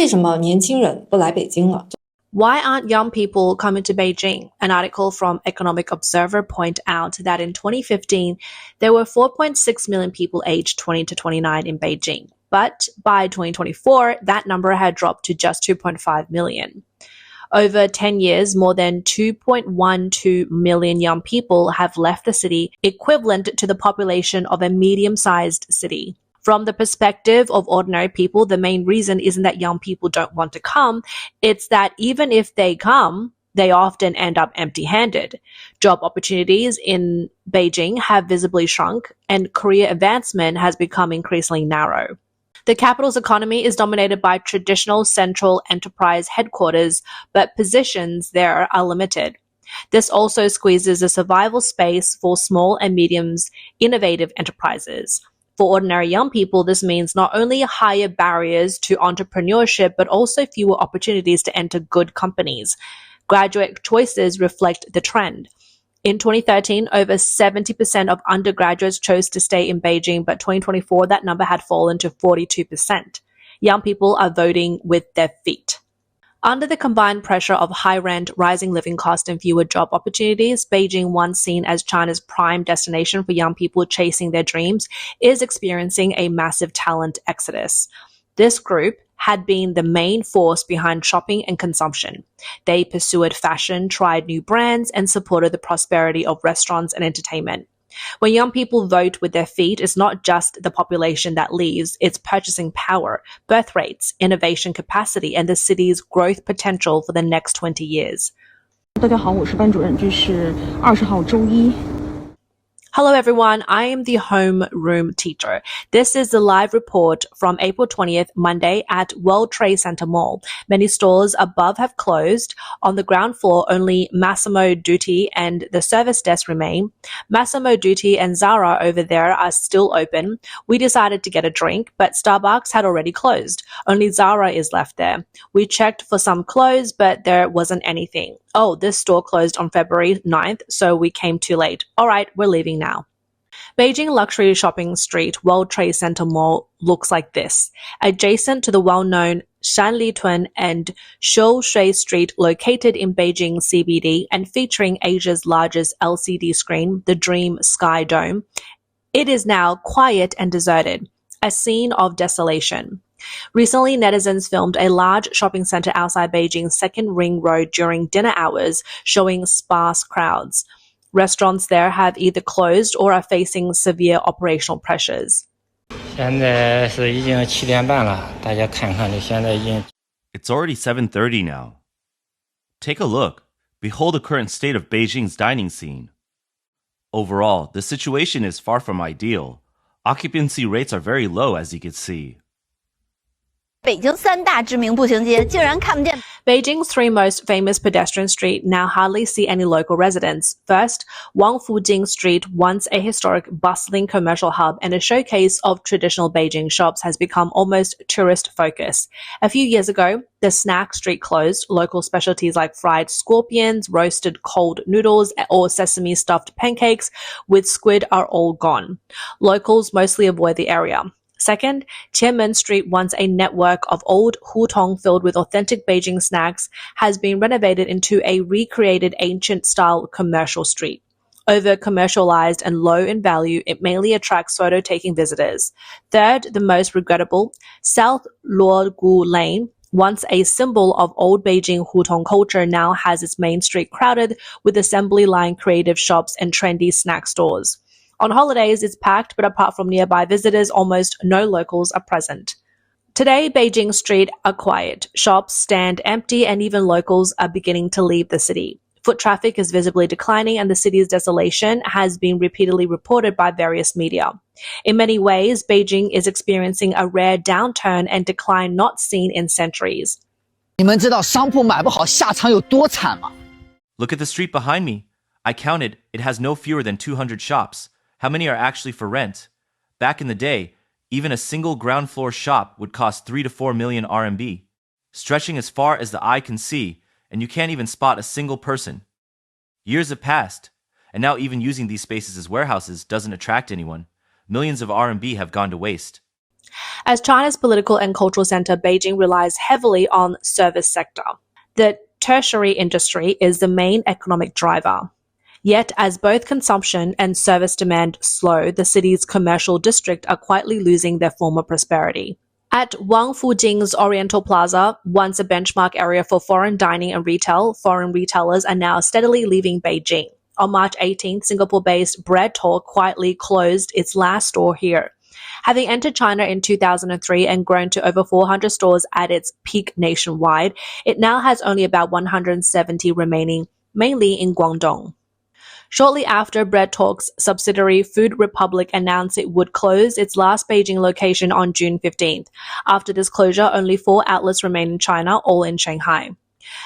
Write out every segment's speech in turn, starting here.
为什么年轻人不来北京了？ Why aren't young people coming to Beijing? An article from Economic Observer pointed out that in 2015, there were 4.6 million people aged 20 to 29 in Beijing. But by 2024, that number had dropped to just 2.5 million. Over 10 years, more than 2.12 million young people have left the city, equivalent to the population of a medium-sized city. From the perspective of ordinary people, the main reason isn't that young people don't want to come, it's that even if they come, they often end up empty-handed. Job opportunities in Beijing have visibly shrunk, and career advancement has become increasingly narrow. The capital's economy is dominated by traditional central enterprise headquarters, but positions there are limited. This also squeezes the survival space for small and medium's innovative enterprises. For ordinary young people, this means not only higher barriers to entrepreneurship, but also fewer opportunities to enter good companies. Graduate choices reflect the trend. In 2013, over 70% of undergraduates chose to stay in Beijing, but 2024, that number had fallen to 42%. Young people are voting with their feet. Under the combined pressure of high rent, rising living costs, and fewer job opportunities, Beijing, once seen as China's prime destination for young people chasing their dreams, is experiencing a massive talent exodus. This group had been the main force behind shopping and consumption. They pursued fashion, tried new brands, and supported the prosperity of restaurants and entertainment. When young people vote with their feet, it's not just the population that leaves, it's purchasing power, birth rates, innovation capacity, and the city's growth potential for the next 20 years. 大家好，我是班主任，这是20号周一。 Hello everyone, I am the homeroom teacher. This is the live report from April 20th, Monday at World Trade Center Mall. Many stores above have closed. On the ground floor, only Massimo Dutti and the service desk remain. Massimo Dutti and Zara over there are still open. We decided to get a drink, but Starbucks had already closed. Only Zara is left there. We checked for some clothes, but there wasn't anything. Oh, this store closed on February 9th, so we came too late. All right, we're leaving now. Beijing luxury shopping street World Trade Center Mall looks like this. Adjacent to the well-known Shanlitun and Shoushui Street, located in Beijing CBD and featuring Asia's largest LCD screen, the Dream Sky Dome, it is now quiet and deserted, a scene of desolation. Recently, netizens filmed a large shopping center outside Beijing's Second Ring Road during dinner hours, showing sparse crowds. Restaurants there have either closed or are facing severe operational pressures. It's already 7:30 now. Take a look. Behold the current state of Beijing's dining scene. Overall, the situation is far from ideal. Occupancy rates are very low, as you can see. Beijing's three most famous pedestrian streets now hardly see any local residents. First, Wangfujing Street, once a historic, bustling commercial hub and a showcase of traditional Beijing shops, has become almost tourist-focused. A few years ago, the snack street closed. Local specialties like fried scorpions, roasted cold noodles, or sesame-stuffed pancakes with squid are all gone. Locals mostly avoid the area. Second, Qianmen Street, once a network of old hutong filled with authentic Beijing snacks, has been renovated into a recreated ancient-style commercial street. Over-commercialized and low in value, it mainly attracts photo-taking visitors. Third, the most regrettable, South Luogu Lane, once a symbol of old Beijing hutong culture, now has its main street crowded with assembly line creative shops and trendy snack stores. On holidays, it's packed, but apart from nearby visitors, almost no locals are present. Today, Beijing Street are quiet. Shops stand empty, and even locals are beginning to leave the city. Foot traffic is visibly declining, and the city's desolation has been repeatedly reported by various media. In many ways, Beijing is experiencing a rare downturn and decline not seen in centuries. 你们知道商铺买不好下场有多惨吗? Look at the street behind me. I counted, it has no fewer than 200 shops. How many are actually for rent? Back in the day, even a single ground floor shop would cost 3 to 4 million RMB, stretching as far as the eye can see, and you can't even spot a single person. Years have passed, and now even using these spaces as warehouses doesn't attract anyone. Millions of RMB have gone to waste. As China's political and cultural center, Beijing relies heavily on service sector. The tertiary industry is the main economic driver. Yet, as both consumption and service demand slow, the city's commercial district are quietly losing their former prosperity. At Wang Fujing's Oriental Plaza, once a benchmark area for foreign dining and retail, foreign retailers are now steadily leaving Beijing. On March 18th, Singapore-based Bread Talk quietly closed its last store here. Having entered China in 2003 and grown to over 400 stores at its peak nationwide, it now has only about 170 remaining, mainly in Guangdong. Shortly after, Bread Talk's subsidiary Food Republic announced it would close its last Beijing location on June 15th. After this closure, only 4 outlets remain in China, all in Shanghai.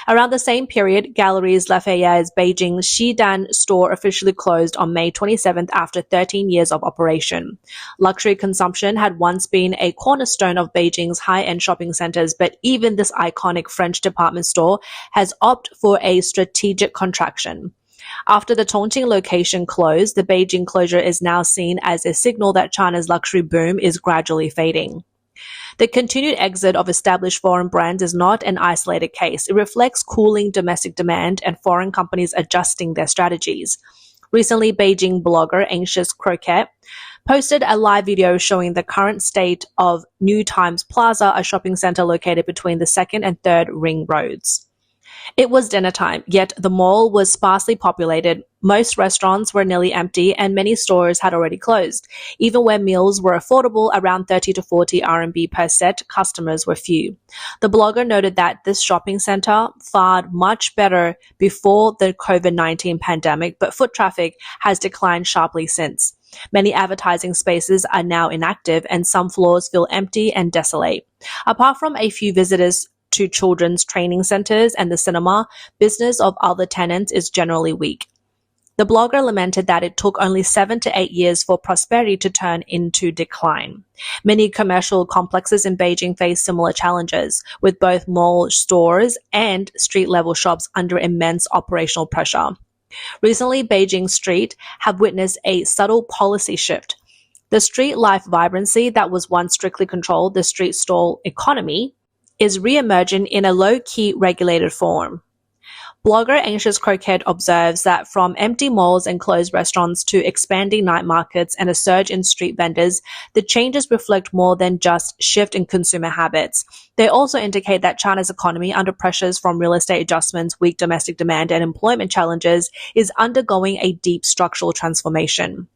Around the same period, Galeries Lafayette's Beijing Xidan store officially closed on May 27th after 13 years of operation. Luxury consumption had once been a cornerstone of Beijing's high-end shopping centers, but even this iconic French department store has opted for a strategic contraction. After the Chongqing location closed, the Beijing closure is now seen as a signal that China's luxury boom is gradually fading. The continued exit of established foreign brands is not an isolated case. It reflects cooling domestic demand and foreign companies adjusting their strategies. Recently, Beijing blogger Anxious Croquette posted a live video showing the current state of New Times Plaza, a shopping center located between the 2nd and 3rd ring roads. It was dinner time, yet the mall was sparsely populated. Most restaurants were nearly empty and many stores had already closed. Even where meals were affordable, around 30 to 40 RMB per set, customers were few. The blogger noted that this shopping center fared much better before the COVID-19 pandemic, but foot traffic has declined sharply since. Many advertising spaces are now inactive and some floors feel empty and desolate. Apart from a few visitors to children's training centers and the cinema, business of other tenants is generally weak. The blogger lamented that it took only 7 to 8 years for prosperity to turn into decline. Many commercial complexes in Beijing face similar challenges, with both mall stores and street-level shops under immense operational pressure. Recently, Beijing Street have witnessed a subtle policy shift. The street life vibrancy that was once strictly controlled, the street stall economy, is re-emerging in a low-key regulated form. Blogger Anxious Croquette observes that from empty malls and closed restaurants to expanding night markets and a surge in street vendors, the changes reflect more than just shift in consumer habits. They also indicate that China's economy, under pressures from real estate adjustments, weak domestic demand, and employment challenges, is undergoing a deep structural transformation.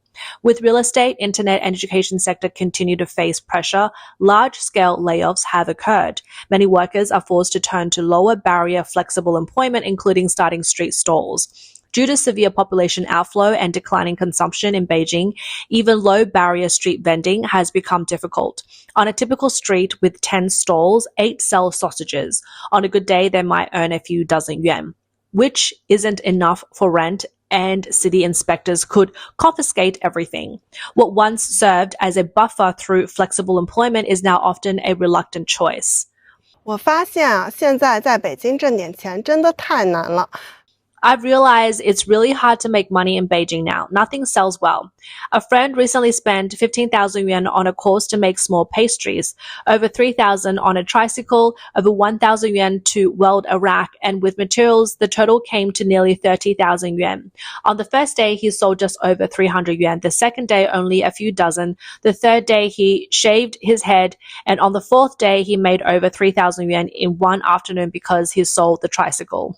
With real estate, internet, and education sector continue to face pressure, large-scale layoffs have occurred. Many workers are forced to turn to lower-barrier flexible employment, including starting street stalls. Due to severe population outflow and declining consumption in Beijing, even low-barrier street vending has become difficult. On a typical street with 10 stalls, 8 sell sausages. On a good day, they might earn a few dozen yuan, which isn't enough for rent, and city inspectors could confiscate everything. What once served as a buffer through flexible employment is now often a reluctant choice. 我发现啊，现在在北京挣点钱真的太难了。 I've realized it's really hard to make money in Beijing now. Nothing sells well. A friend recently spent 15,000 yuan on a course to make small pastries, over 3,000 on a tricycle, over 1,000 yuan to weld a rack, and with materials, the total came to nearly 30,000 yuan. On the first day, he sold just over 300 yuan. The second day, only a few dozen. The third day, he shaved his head, and on the fourth day, he made over 3,000 yuan in one afternoon because he sold the tricycle.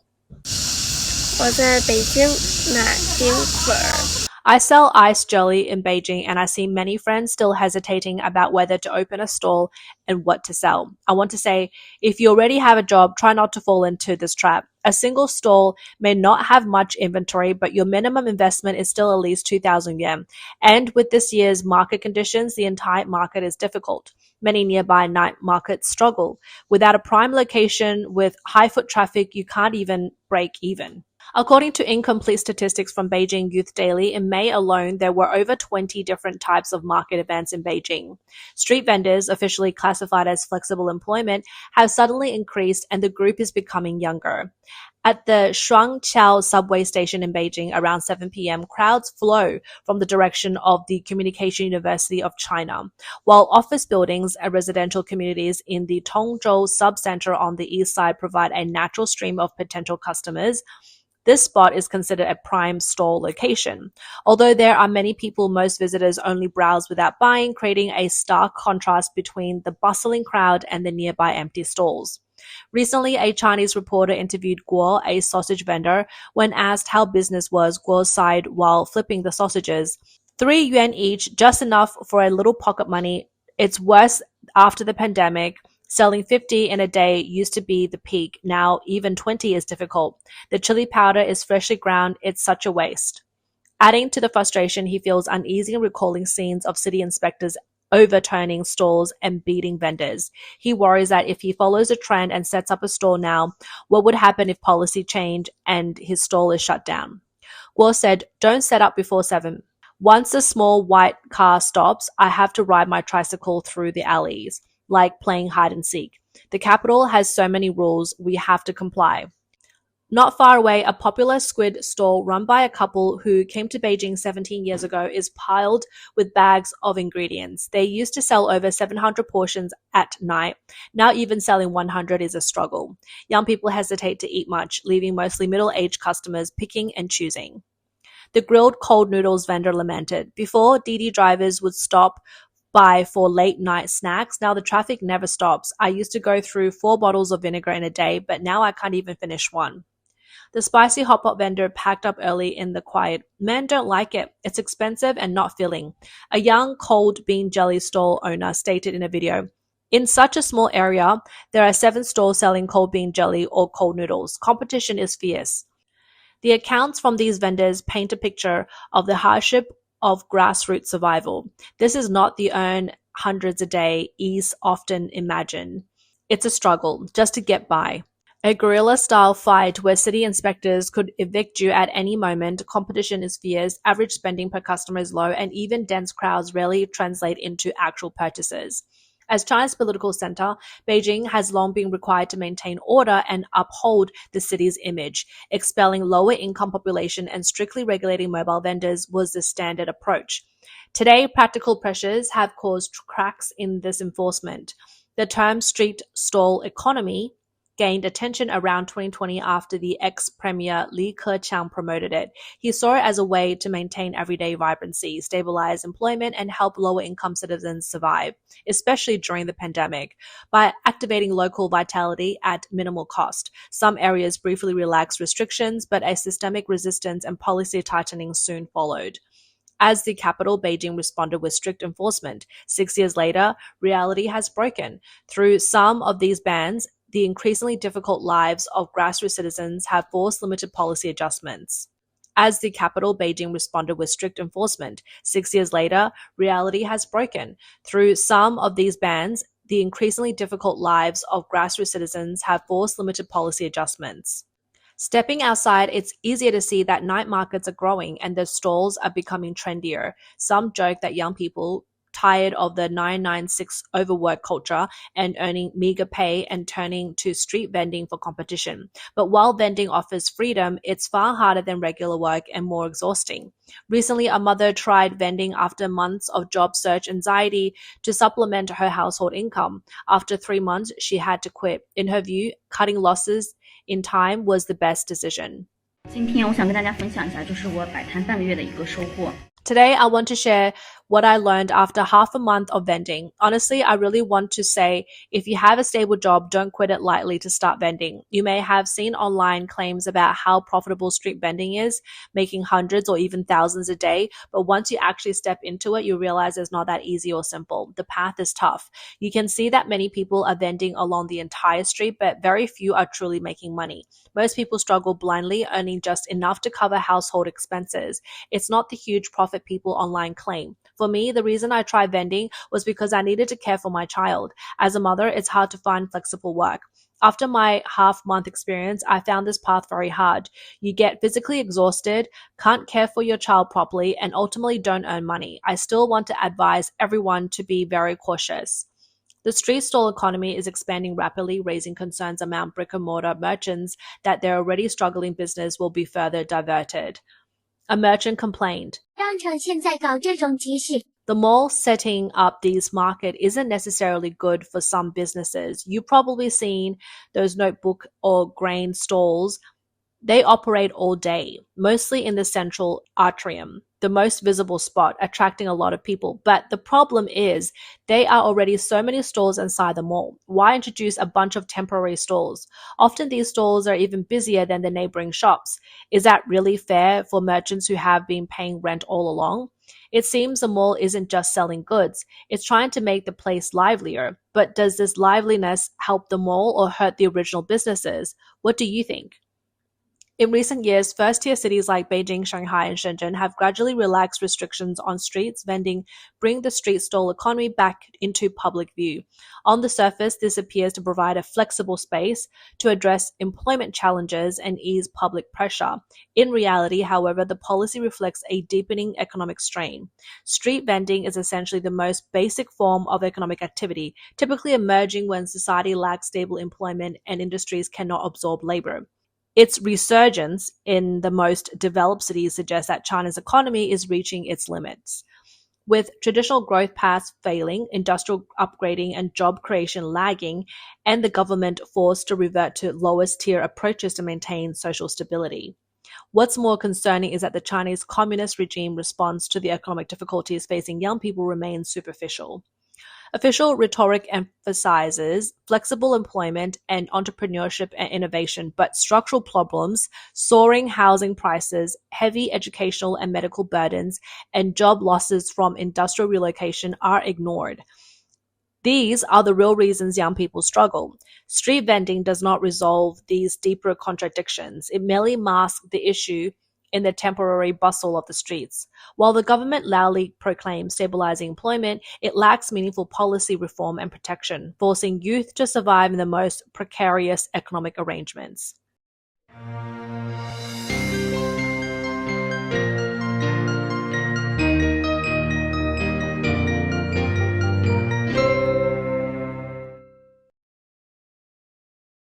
我在北京买冰粉儿。 I sell ice jelly in Beijing, and I see many friends still hesitating about whether to open a stall and what to sell. I want to say, if you already have a job, try not to fall into this trap. A single stall may not have much inventory, but your minimum investment is still at least 2,000 yuan. And with this year's market conditions, the entire market is difficult. Many nearby night markets struggle. Without a prime location with high foot traffic, you can't even break even. According to incomplete statistics from Beijing Youth Daily, in May alone, there were over 20 different types of market events in Beijing. Street vendors, officially classified as flexible employment, have suddenly increased and the group is becoming younger. At the Shuangqiao subway station in Beijing around 7 p.m., crowds flow from the direction of the Communication University of China, while office buildings and residential communities in the Tongzhou subcenter on the east side provide a natural stream of potential customers. This spot is considered a prime stall location. Although there are many people, most visitors only browse without buying, creating a stark contrast between the bustling crowd and the nearby empty stalls. Recently, a Chinese reporter interviewed Guo, a sausage vendor. When asked how business was, Guo sighed while flipping the sausages. 3 yuan each, just enough for a little pocket money. It's worse after the pandemic. Selling 50 in a day used to be the peak. Now even 20 is difficult. The chili powder is freshly ground. It's such a waste. Adding to the frustration, he feels uneasy recalling scenes of city inspectors overturning stalls and beating vendors. He worries that if he follows a trend and sets up a stall now, what would happen if policy changed and his stall is shut down? Guo said, "Don't set up before 7. Once a small white car stops, I have to ride my tricycle through the alleys, like playing hide and seek. The capital has so many rules, we have to comply." Not far away, a popular squid stall run by a couple who came to Beijing 17 years ago is piled with bags of ingredients. They used to sell over 700 portions at night. Now even selling 100 is a struggle. Young people hesitate to eat much, leaving mostly middle-aged customers picking and choosing. The grilled cold noodles vendor lamented. Before, Didi drivers would stop by for late night snacks. Now the traffic never stops. I used to go through 4 bottles of vinegar in a day, but now I can't even finish one. The spicy hot pot vendor packed up early in the quiet. Men don't like it. It's expensive and not filling. A young cold bean jelly stall owner stated in a video, "In such a small area, there are 7 stalls selling cold bean jelly or cold noodles. Competition is fierce." The accounts from these vendors paint a picture of the hardship of grassroots survival. This is not the earn hundreds a day ease often imagined. It's a struggle just to get by. A guerrilla-style fight where city inspectors could evict you at any moment. Competition is fierce, average spending per customer is low, and even dense crowds rarely translate into actual purchases. As China's political center, Beijing has long been required to maintain order and uphold the city's image. Expelling lower-income population and strictly regulating mobile vendors was the standard approach. Today, practical pressures have caused cracks in this enforcement. The term street stall economy gained attention around 2020 after the ex-premier Li Keqiang promoted it. He saw it as a way to maintain everyday vibrancy, stabilize employment, and help lower-income citizens survive, especially during the pandemic. By activating local vitality at minimal cost, some areas briefly relaxed restrictions, but a systemic resistance and policy tightening soon followed. As the capital, Beijing responded with strict enforcement. 6 years later, reality has broken. Through some of these bans, the increasingly difficult lives of grassroots citizens have forced limited policy adjustments. As the capital, Beijing responded with strict enforcement. 6 years later, reality has broken. Through some of these bans, the increasingly difficult lives of grassroots citizens have forced limited policy adjustments. Stepping outside, it's easier to see that night markets are growing and the stalls are becoming trendier. Some joke that young people, tired of the 996 overwork culture and earning meager pay and turning to street vending for competition. But while vending offers freedom, it's far harder than regular work and more exhausting. Recently, a mother tried vending after months of job search anxiety to supplement her household income. After 3 months, she had to quit. In her view, cutting losses in time was the best decision. 今天我想跟大家分享一下，就是我摆摊半个月的一个收获。 Today, I want to share what I learned after half a month of vending. Honestly, I really want to say, if you have a stable job, don't quit it lightly to start vending. You may have seen online claims about how profitable street vending is, making hundreds or even thousands a day. But once you actually step into it, you realize it's not that easy or simple. The path is tough. You can see that many people are vending along the entire street, but very few are truly making money. Most people struggle blindly, earning just enough to cover household expenses. It's not the huge profit people online claim. For me, the reason I tried vending was because I needed to care for my child. As a mother, it's hard to find flexible work. After my half-month experience, I found this path very hard. You get physically exhausted, can't care for your child properly, and ultimately don't earn money. I still want to advise everyone to be very cautious. The street stall economy is expanding rapidly, raising concerns among brick-and-mortar merchants that their already struggling business will be further diverted. A merchant complained, the mall setting up these market isn't necessarily good for some businesses. You've probably seen those notebook or grain stalls. They operate all day, mostly in the central atrium, the most visible spot, attracting a lot of people. But the problem is there are already so many stalls inside the mall. Why introduce a bunch of temporary stalls? Often these stalls are even busier than the neighboring shops. Is that really fair for merchants who have been paying rent all along? It seems the mall isn't just selling goods, it's trying to make the place livelier. But does this liveliness help the mall or hurt the original businesses? What do you think? In recent years, first-tier cities like Beijing, Shanghai, and Shenzhen have gradually relaxed restrictions on streets vending, bringing the street stall economy back into public view. On the surface, this appears to provide a flexible space to address employment challenges and ease public pressure. In reality, however, the policy reflects a deepening economic strain. Street vending is essentially the most basic form of economic activity, typically emerging when society lacks stable employment and industries cannot absorb labor. Its resurgence in the most developed cities suggests that China's economy is reaching its limits. With traditional growth paths failing, industrial upgrading and job creation lagging, and the government forced to revert to lowest tier approaches to maintain social stability. What's more concerning is that the Chinese communist regime response to the economic difficulties facing young people remains superficial. Official rhetoric emphasizes flexible employment and entrepreneurship and innovation, but structural problems, soaring housing prices, heavy educational and medical burdens, and job losses from industrial relocation are ignored. These are the real reasons young people struggle. Street vending does not resolve these deeper contradictions. It merely masks the issue in the temporary bustle of the streets. While the government loudly proclaims stabilizing employment, it lacks meaningful policy reform and protection, forcing youth to survive in the most precarious economic arrangements.